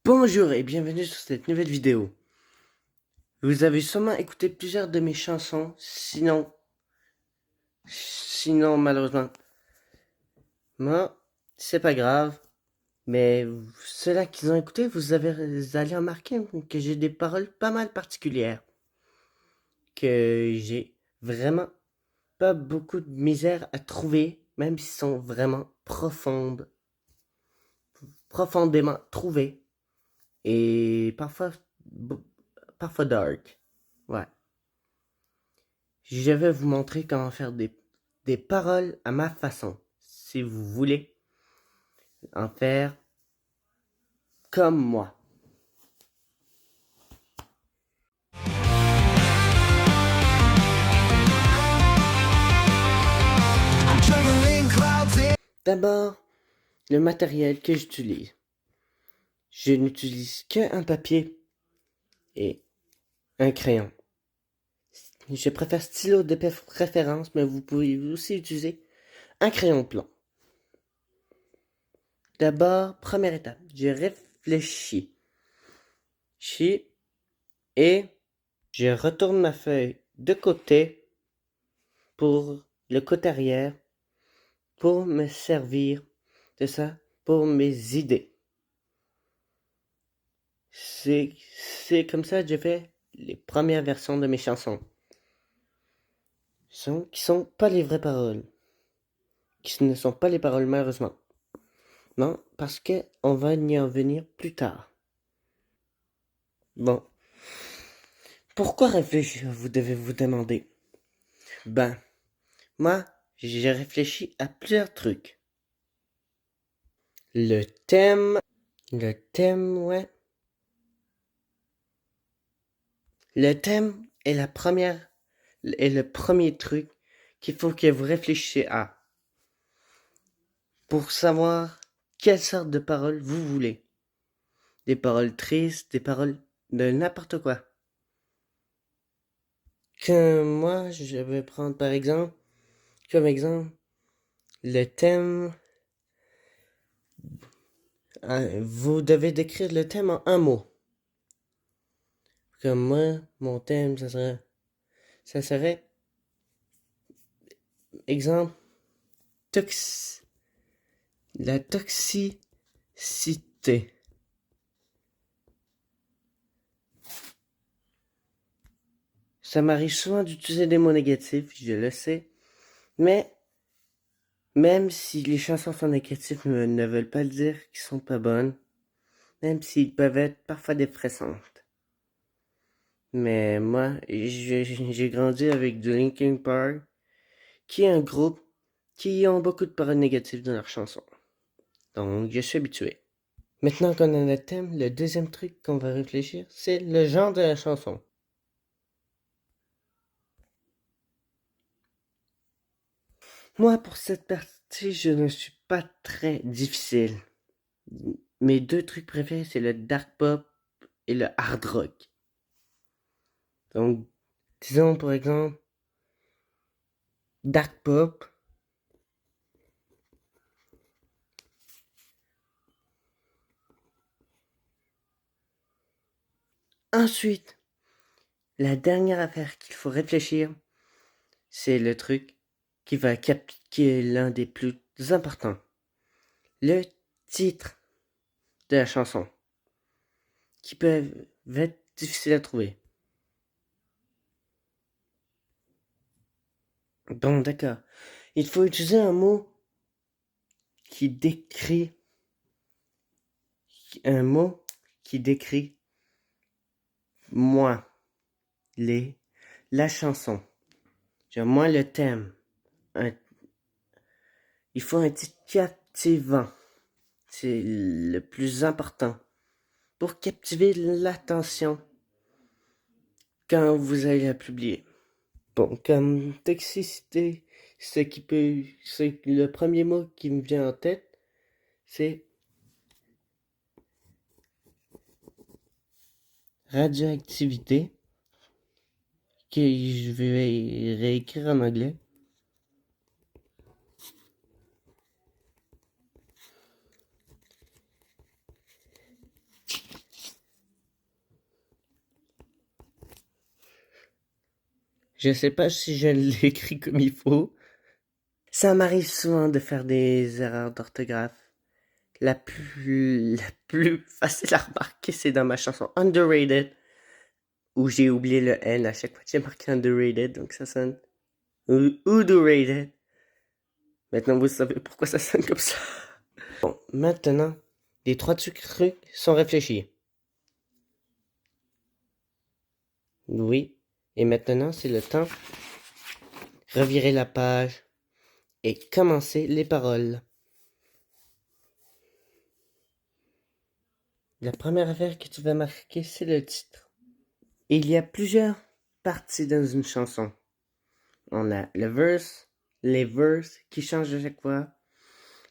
Bonjour et bienvenue sur cette nouvelle vidéo. Vous avez sûrement écouté plusieurs de mes chansons, sinon malheureusement, moi, c'est pas grave, mais ceux-là qu'ils ont écouté, vous allez remarquer que j'ai des paroles pas mal particulières, que j'ai vraiment pas beaucoup de misère à trouver, même s'ils sont vraiment profondément trouvées, et parfois dark. Ouais. Je vais vous montrer comment faire des paroles à ma façon. Si vous voulez en faire comme moi. D'abord, le matériel que j'utilise. Je n'utilise qu'un papier et un crayon. Je préfère stylo de préférence, mais vous pouvez aussi utiliser un crayon de plomb. D'abord, première étape, je réfléchis. Et je retourne ma feuille de côté pour le côté arrière pour me servir de ça pour mes idées. C'est comme ça que j'ai fait les premières versions de mes chansons. Qui sont pas les vraies paroles. Qui ne sont pas les paroles malheureusement. Non, parce que on va y en venir plus tard. Bon. Pourquoi réfléchir, vous devez vous demander. Ben, moi, j'ai réfléchi à plusieurs trucs. Le thème, ouais. Le thème est le premier truc qu'il faut que vous réfléchissiez à pour savoir quelle sorte de paroles vous voulez. Des paroles tristes, des paroles de n'importe quoi. Que moi, je vais prendre comme exemple, le thème. Vous devez décrire le thème en un mot. Comme moi, mon thème, ça serait, exemple, la toxicité. Ça m'arrive souvent d'utiliser des mots négatifs, je le sais, mais même si les chansons sont négatives ne veulent pas dire qu'elles sont pas bonnes, même s'ils peuvent être parfois défraissantes. Mais moi, j'ai grandi avec du Linkin Park, qui est un groupe qui ont beaucoup de paroles négatives dans leurs chansons. Donc, je suis habitué. Maintenant qu'on a le thème, le deuxième truc qu'on va réfléchir, c'est le genre de la chanson. Moi, pour cette partie, je ne suis pas très difficile. Mes deux trucs préférés, c'est le dark pop et le hard rock. Donc, disons par exemple, dark pop. Ensuite, la dernière affaire qu'il faut réfléchir, c'est le truc qui est l'un des plus importants. Le titre de la chanson, qui peut être difficile à trouver. Bon, d'accord. Il faut utiliser un mot qui décrit, un mot qui décrit moi, la chanson. Moi, le thème. Un- il faut un titre captivant. C'est le plus important pour captiver l'attention quand vous allez la publier. Bon, comme toxicité, c'est le premier mot qui me vient en tête, c'est radioactivité, que je vais réécrire en anglais. Je sais pas si je l'ai écrit comme il faut. Ça m'arrive souvent de faire des erreurs d'orthographe. La plus facile à remarquer, c'est dans ma chanson Underrated, où j'ai oublié le N à chaque fois que j'ai marqué Underrated, donc ça sonne Underrated. Maintenant, vous savez pourquoi ça sonne comme ça. Bon, maintenant, les 3 trucs sont réfléchis. Oui. Et maintenant, c'est le temps. Revirer la page et commencer les paroles. La première affaire que tu vas marquer, c'est le titre. Il y a plusieurs parties dans une chanson. On a le verse, les verses qui changent à chaque fois,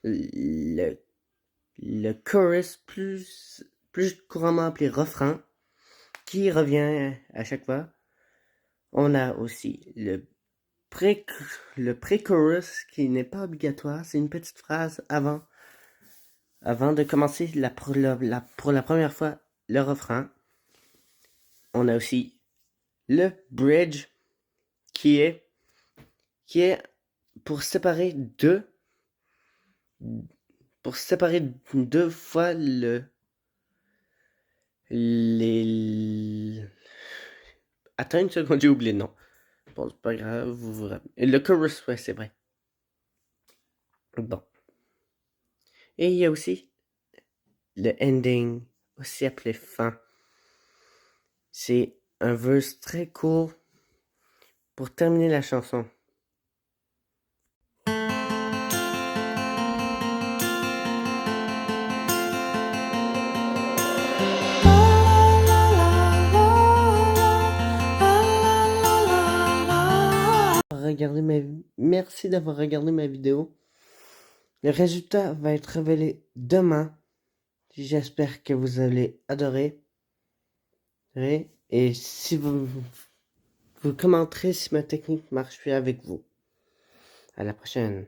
le, le chorus plus couramment appelé refrain qui revient à chaque fois. On a aussi pré, le pré-chorus qui n'est pas obligatoire, c'est une petite phrase avant de commencer pour la première fois le refrain. On a aussi le bridge qui est pour séparer deux fois les attends une seconde, j'ai oublié le nom. Bon, c'est pas grave, vous vous rappelez. Le chorus, ouais, c'est vrai. Bon. Et il y a aussi le ending, aussi appelé fin. C'est un verse très court pour terminer la chanson. Merci d'avoir regardé ma vidéo. Le résultat va être révélé demain. J'espère que vous allez adorer. Et si vous commenterez si ma technique marche bien avec vous. À la prochaine.